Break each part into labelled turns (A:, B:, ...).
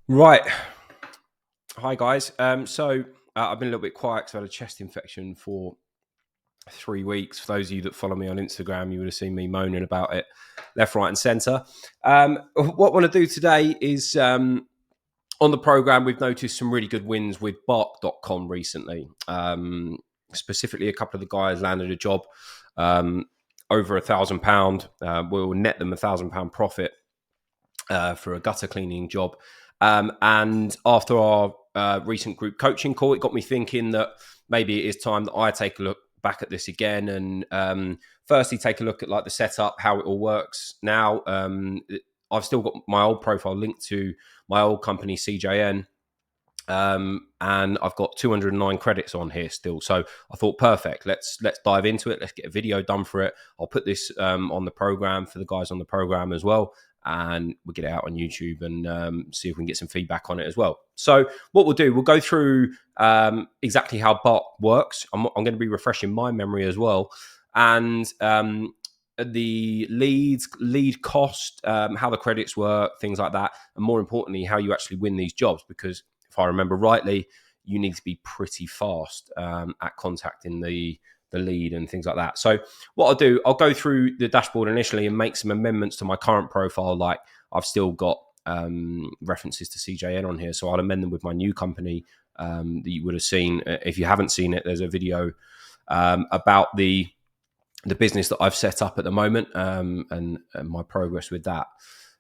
A: Right. Hi, guys. I've been a little bit quiet because I had a chest infection for 3 weeks. For those of you that follow me on Instagram, you would have seen me moaning about it left, right, and centre. What I want to do today is on the program, we've noticed some really good wins with Bark.com recently. Specifically, a couple of the guys landed a job over £1,000. We'll net them £1,000 profit for a gutter cleaning job. And after our recent group coaching call, it got me thinking that maybe it is time that I take a look back at this again and firstly take a look at like the setup, how it all works now. I've still got my old profile linked to my old company CJN, and I've got 209 credits on here still. So I thought, perfect. Let's dive into it. Let's get a video done for it. I'll put this on the program for the guys on the program as well, and we'll get it out on YouTube and see if we can get some feedback on it as well. So what we'll do, we'll go through exactly how Bark works. I'm going to be refreshing my memory as well, and the lead cost, how the credits work, things like that, and more importantly, how you actually win these jobs. Because if I remember rightly, you need to be pretty fast at contacting the lead and things like that. So what I'll do, I'll go through the dashboard initially and make some amendments to my current profile. Like I've still got references to CJN on here, so I'll amend them with my new company that you would have seen. If you haven't seen it, there's a video about the business that I've set up at the moment and my progress with that.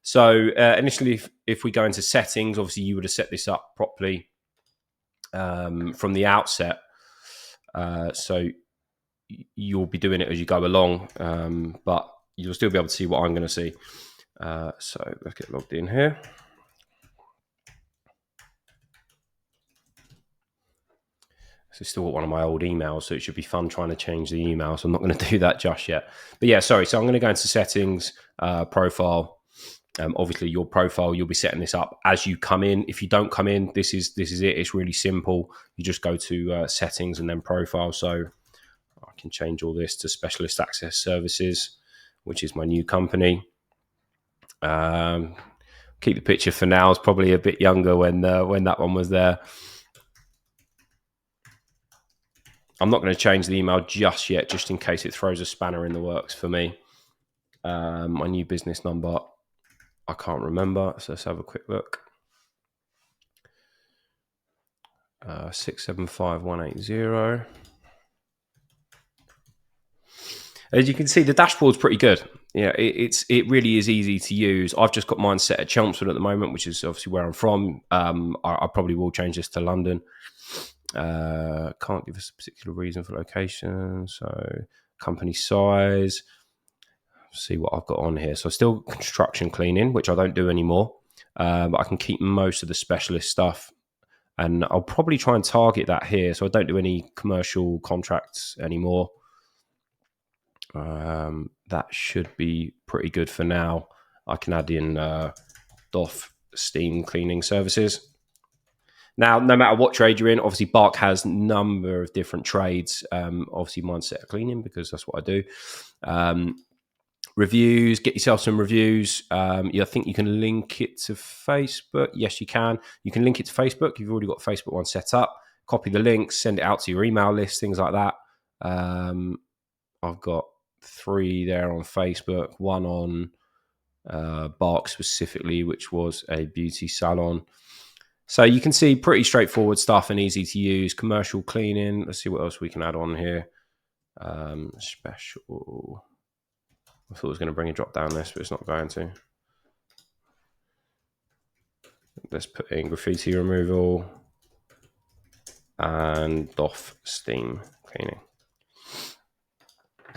A: So initially, if we go into settings, obviously you would have set this up properly from the outset. So you'll be doing it as you go along, but you'll still be able to see what I'm going to see. So let's get logged in here. So still got one of my old emails, so it should be fun trying to change the email. So I'm not going to do that just yet. But yeah, sorry. So I'm going to go into settings, profile. Obviously, your profile, you'll be setting this up as you come in. If you don't come in, this is it. It's really simple. You just go to settings and then profile. So I can change all this to specialist access services, which is my new company. Keep the picture for now. It's probably a bit younger when that one was there. I'm not going to change the email just yet, just in case it throws a spanner in the works for me. My new business number, I can't remember, so let's have a quick look. 675180. As you can see, the dashboard's pretty good. Yeah, it really is easy to use. I've just got mine set at Chelmsford at the moment, which is obviously where I'm from. I probably will change this to London. Can't give us a particular reason for location. So company size. See what I've got on here. So still construction cleaning, which I don't do anymore. But I can keep most of the specialist stuff. And I'll probably try and target that here. So I don't do any commercial contracts anymore. That should be pretty good for now. I can add in DOF steam cleaning services. Now, no matter what trade you're in, obviously Bark has a number of different trades. Obviously mine's set of cleaning because that's what I do. Reviews, get yourself some reviews. I think you can link it to Facebook. Yes, you can. You can link it to Facebook. You've already got a Facebook one set up. Copy the links, send it out to your email list, things like that. I've got 3 there on Facebook, one on Bark specifically, which was a beauty salon. So you can see pretty straightforward stuff and easy to use. Commercial cleaning. Let's see what else we can add on here. Special. I thought it was going to bring a drop down list, but it's not going to. Let's put in graffiti removal and DOF steam cleaning.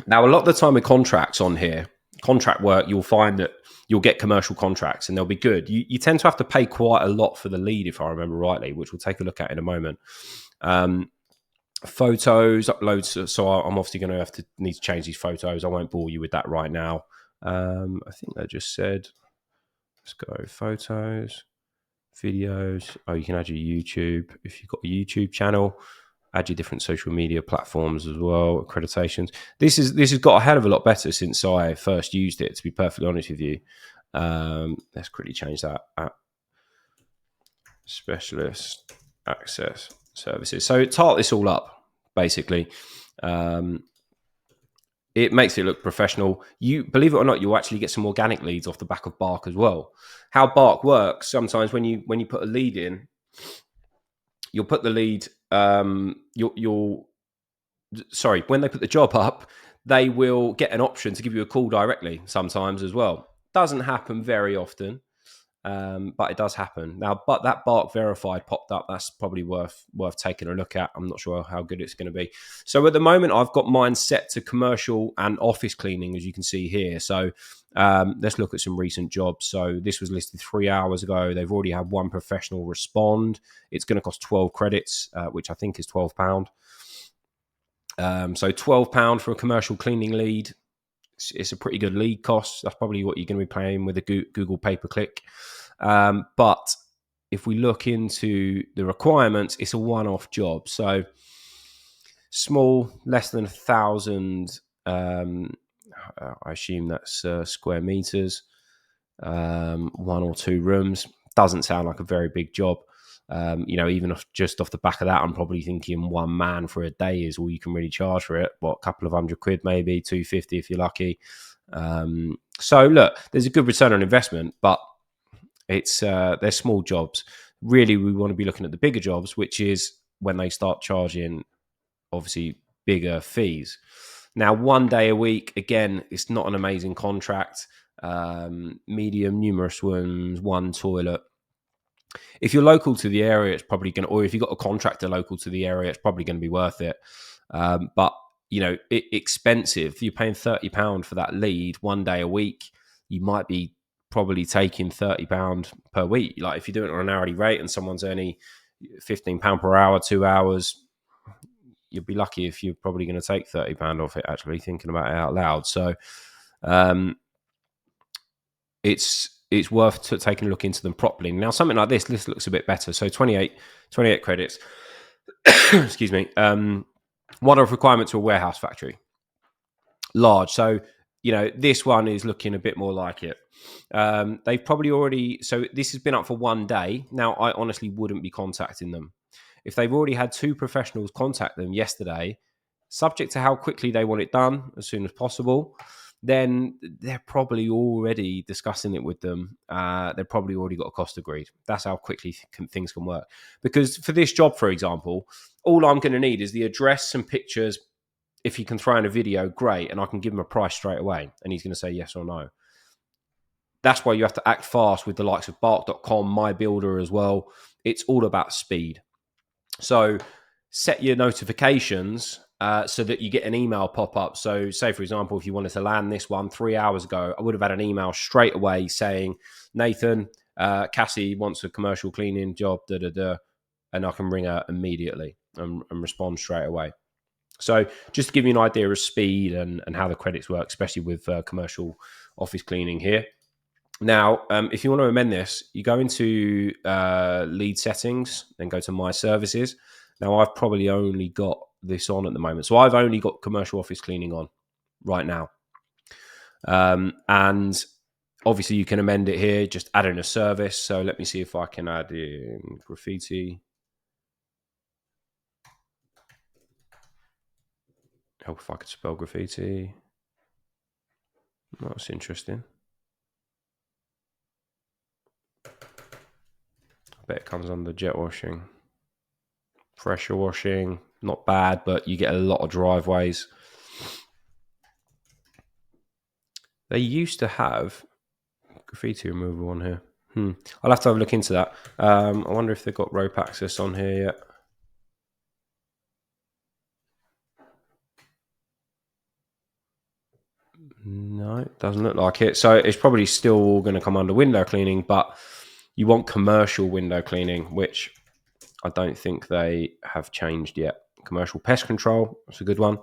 A: Now, a lot of the time with contracts on here, contract work, you'll find that you'll get commercial contracts and they'll be good. You tend to have to pay quite a lot for the lead, if I remember rightly, which we'll take a look at in a moment. Photos, uploads. So I'm obviously going to need to change these photos. I won't bore you with that right now. I think they just said, let's go photos, videos. Oh, you can add your YouTube if you've got a YouTube channel. Add your different social media platforms as well, accreditations. This has got a hell of a lot better since I first used it, to be perfectly honest with you. Let's quickly change that. specialist access services. So tart this all up, basically. It makes it look professional. You believe it or not, you actually get some organic leads off the back of Bark as well. How Bark works, sometimes when you put a lead in, you'll put the lead. When they put the job up, they will get an option to give you a call directly. Sometimes as well. Doesn't happen very often. But it does happen now. But that Bark Verified popped up. That's probably worth taking a look at. I'm not sure how good it's going to be. So at the moment, I've got mine set to commercial and office cleaning, as you can see here. So let's look at some recent jobs. So this was listed 3 hours ago. They've already had one professional respond. It's going to cost 12 credits, which I think is £12. So £12 for a commercial cleaning lead. It's a pretty good lead cost. That's probably what you're going to be paying with a Google pay-per-click. But if we look into the requirements, it's a one-off job. So small, less than 1,000. I assume that's square meters. 1 or 2 rooms. Doesn't sound like a very big job. Even just off the back of that, I'm probably thinking one man for a day is all you can really charge for it. What, a couple of £100 maybe, 250 if you're lucky. So look, there's a good return on investment, but they're small jobs. Really, we want to be looking at the bigger jobs, which is when they start charging, obviously, bigger fees. Now, 1 day a week, again, it's not an amazing contract. Medium, numerous rooms, 1 toilet. If you're local to the area, it's probably going to, or if you've got a contractor local to the area, it's probably going to be worth it. But, expensive. You're paying £30 for that lead 1 day a week. You might be probably taking £30 per week. Like if you do it on an hourly rate and someone's earning £15 per hour, 2 hours, you'd be lucky if you're probably going to take £30 off it, actually, thinking about it out loud. So it's worth taking a look into them properly. Now, something like this looks a bit better. So 28 credits. Excuse me. One of requirements to a warehouse factory. Large. So, this one is looking a bit more like it. They've probably already... So this has been up for 1 day. Now, I honestly wouldn't be contacting them. If they've already had 2 professionals contact them yesterday, subject to how quickly they want it done, as soon as possible, then they're probably already discussing it with them. They've probably already got a cost agreed. That's how quickly things can work. Because for this job, for example, all I'm going to need is the address and pictures. If he can throw in a video, great, and I can give him a price straight away, and he's going to say yes or no. That's why you have to act fast with the likes of Bark.com, MyBuilder as well. It's all about speed. So set your notifications so that you get an email pop up. So say, for example, if you wanted to land this one 3 hours ago, I would have had an email straight away saying, Nathan, Cassie wants a commercial cleaning job, and I can ring her immediately and respond straight away. So just to give you an idea of speed and how the credits work, especially with commercial office cleaning here. Now, if you want to amend this, you go into lead settings, then go to my services. Now, I've probably only got this on at the moment. So I've only got commercial office cleaning on right now. And obviously you can amend it here, just add in a service. So let me see if I can add in graffiti. Help if I could spell graffiti. That's interesting. I bet it comes under jet washing. Pressure washing, not bad, but you get a lot of driveways. They used to have graffiti removal on here. I'll have to have a look into that. I wonder if they've got rope access on here yet. No, it doesn't look like it. So it's probably still going to come under window cleaning, but you want commercial window cleaning, which I don't think they have changed yet. Commercial pest control, that's a good one.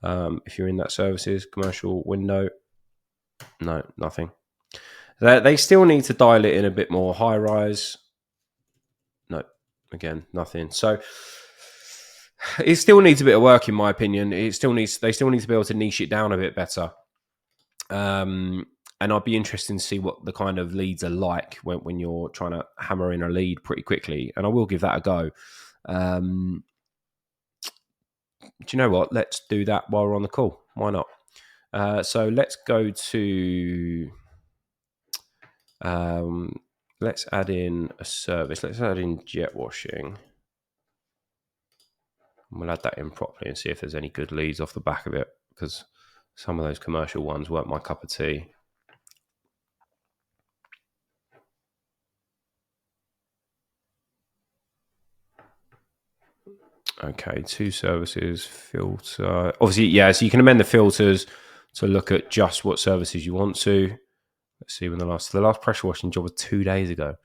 A: If you're in that services, commercial window, no, nothing. They still need to dial it in a bit more. High rise, no, again, nothing. So it still needs a bit of work, in my opinion. They still need to be able to niche it down a bit better. And And I'd be interested to see what the kind of leads are like when you're trying to hammer in a lead pretty quickly. And I will give that a go. Do you know what? Let's do that while we're on the call. Why not? So let's go to, let's add in a service. Let's add in jet washing. We'll add that in properly and see if there's any good leads off the back of it, because some of those commercial ones weren't my cup of tea. Okay, 2 services, filter. Obviously, yeah, so you can amend the filters to look at just what services you want to. Let's see when the last pressure washing job was 2 days ago.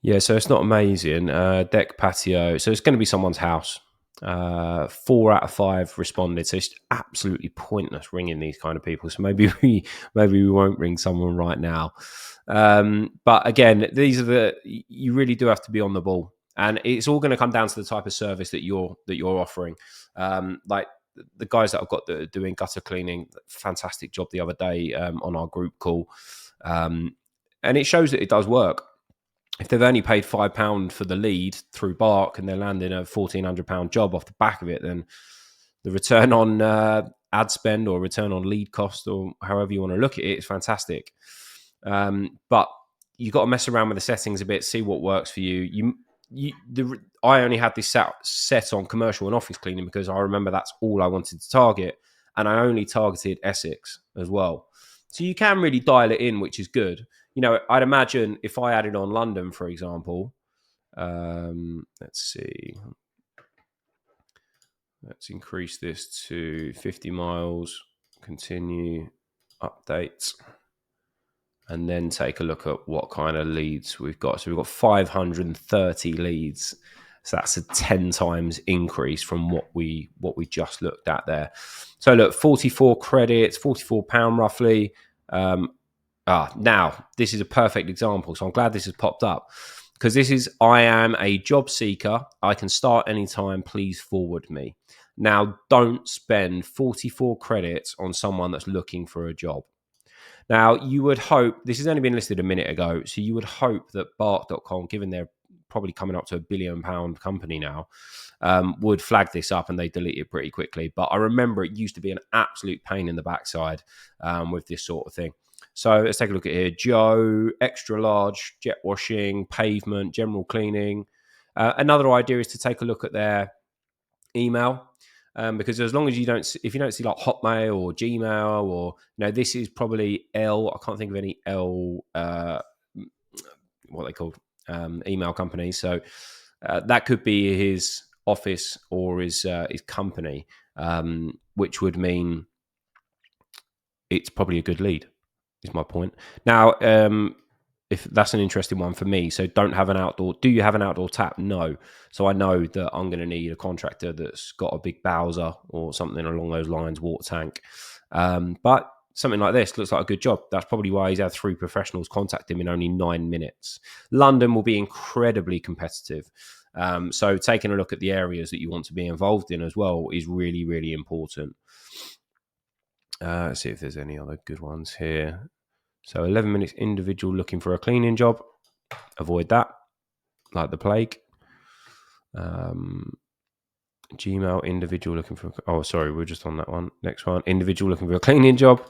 A: Yeah, so it's not amazing. Deck patio. So it's going to be someone's house. 4 out of 5 responded. So it's absolutely pointless ringing these kind of people. So maybe we won't ring someone right now. But again, you really do have to be on the ball, and it's all going to come down to the type of service that you're offering. Like the guys that I've got that are doing gutter cleaning, fantastic job the other day on our group call, and it shows that it does work. If they've only paid £5 for the lead through Bark and they're landing a £1,400 job off the back of it, then the return on ad spend or return on lead cost, or however you want to look at it, is fantastic. But you've got to mess around with the settings a bit, see what works for you. I only had this set on commercial and office cleaning because I remember that's all I wanted to target, and I only targeted Essex as well. So you can really dial it in, which is good. I'd imagine if I added on London, for example, let's see. Let's increase this to 50 miles, continue, update, and then take a look at what kind of leads we've got. So we've got 530 leads. So that's a 10 times increase from what we just looked at there. So look, 44 credits, £44 roughly. Now, this is a perfect example. So I'm glad this has popped up, because this is, I am a job seeker. I can start anytime. Please forward me. Now, don't spend 44 credits on someone that's looking for a job. Now, you would hope, this has only been listed a minute ago, so you would hope that Bark.com, given they're probably coming up to £1 billion company now, would flag this up and they delete it pretty quickly. But I remember it used to be an absolute pain in the backside with this sort of thing. So let's take a look at here. Joe, extra large, jet washing, pavement, general cleaning. Another idea is to take a look at their email. Because as long as if you don't see like Hotmail or Gmail, or this is probably L. I can't think of any L. What they called email companies. So that could be his office or his company, which would mean it's probably a good lead. Is my point. Now, if that's an interesting one for me. So do you have an outdoor tap? No. So I know that I'm going to need a contractor that's got a big Bowser or something along those lines, water tank. But something like this looks like a good job. That's probably why he's had 3 professionals contact him in only 9 minutes. London will be incredibly competitive. So taking a look at the areas that you want to be involved in as well is really, really important. Let's see if there's any other good ones here. So 11 minutes individual looking for a cleaning job. Avoid that like the plague. Gmail, individual looking for... Oh, sorry, we're just on that one. Next one, individual looking for a cleaning job.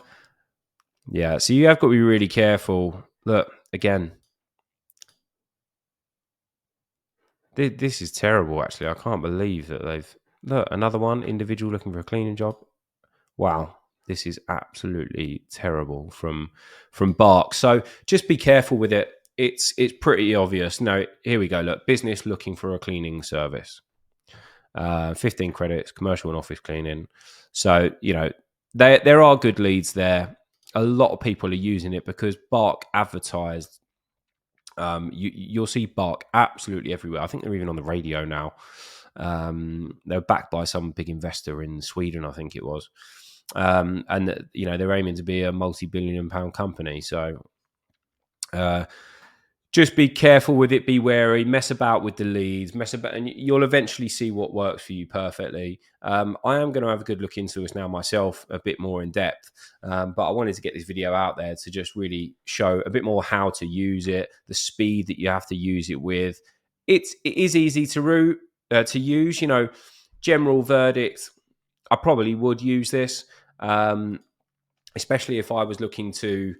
A: Yeah, so you have got to be really careful. Look, again, this is terrible, actually. I can't believe that they've... Look, another one, individual looking for a cleaning job. Wow. This is absolutely terrible from Bark. So just be careful with it. It's pretty obvious. No, here we go. Look, business looking for a cleaning service. 15 credits, commercial and office cleaning. So, there are good leads there. A lot of people are using it because Bark advertised. You'll see Bark absolutely everywhere. I think they're even on the radio now. They're backed by some big investor in Sweden, I think it was. And they're aiming to be a multi-billion-pound company. So just be careful with it, be wary, mess about with the leads, mess about, and you'll eventually see what works for you perfectly. I am going to have a good look into this now myself, a bit more in depth. But I wanted to get this video out there to just really show a bit more how to use it, the speed that you have to use it with. It is easy to use. You know, general verdict, I probably would use this, especially if I was looking to.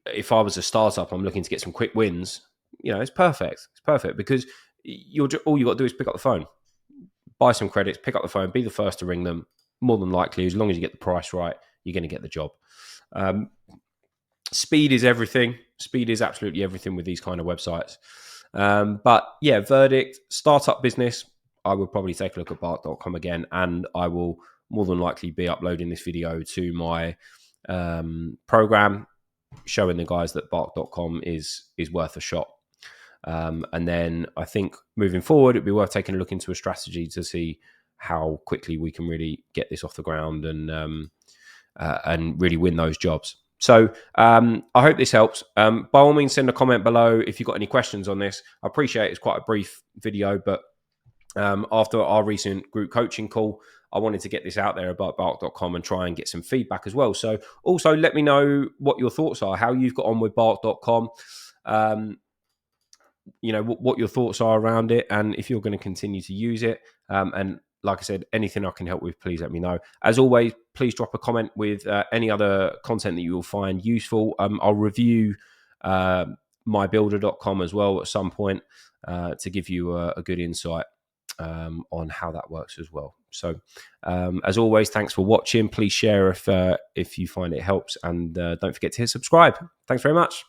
A: If I was a startup, I'm looking to get some quick wins. You know, it's perfect. It's perfect because all you got to do is pick up the phone, buy some credits, pick up the phone, be the first to ring them. More than likely, as long as you get the price right, you're going to get the job. Speed is everything. Speed is absolutely everything with these kind of websites. But yeah, verdict, startup business. I would probably take a look at Bark.com again, and I will more than likely be uploading this video to my program, showing the guys that Bark.com is worth a shot. And then I think moving forward, it'd be worth taking a look into a strategy to see how quickly we can really get this off the ground and really win those jobs. So I hope this helps. By all means, send a comment below if you've got any questions on this. I appreciate it's quite a brief video, but after our recent group coaching call, I wanted to get this out there about Bark.com and try and get some feedback as well. So also let me know what your thoughts are, how you've got on with Bark.com, you know, what your thoughts are around it, and if you're going to continue to use it. And like I said, anything I can help with, please let me know. As always, please drop a comment with any other content that you will find useful. I'll review mybuilder.com as well at some point to give you a good insight on how that works as well. So as always, thanks for watching. Please share if you find it helps, and don't forget to hit subscribe. Thanks very much.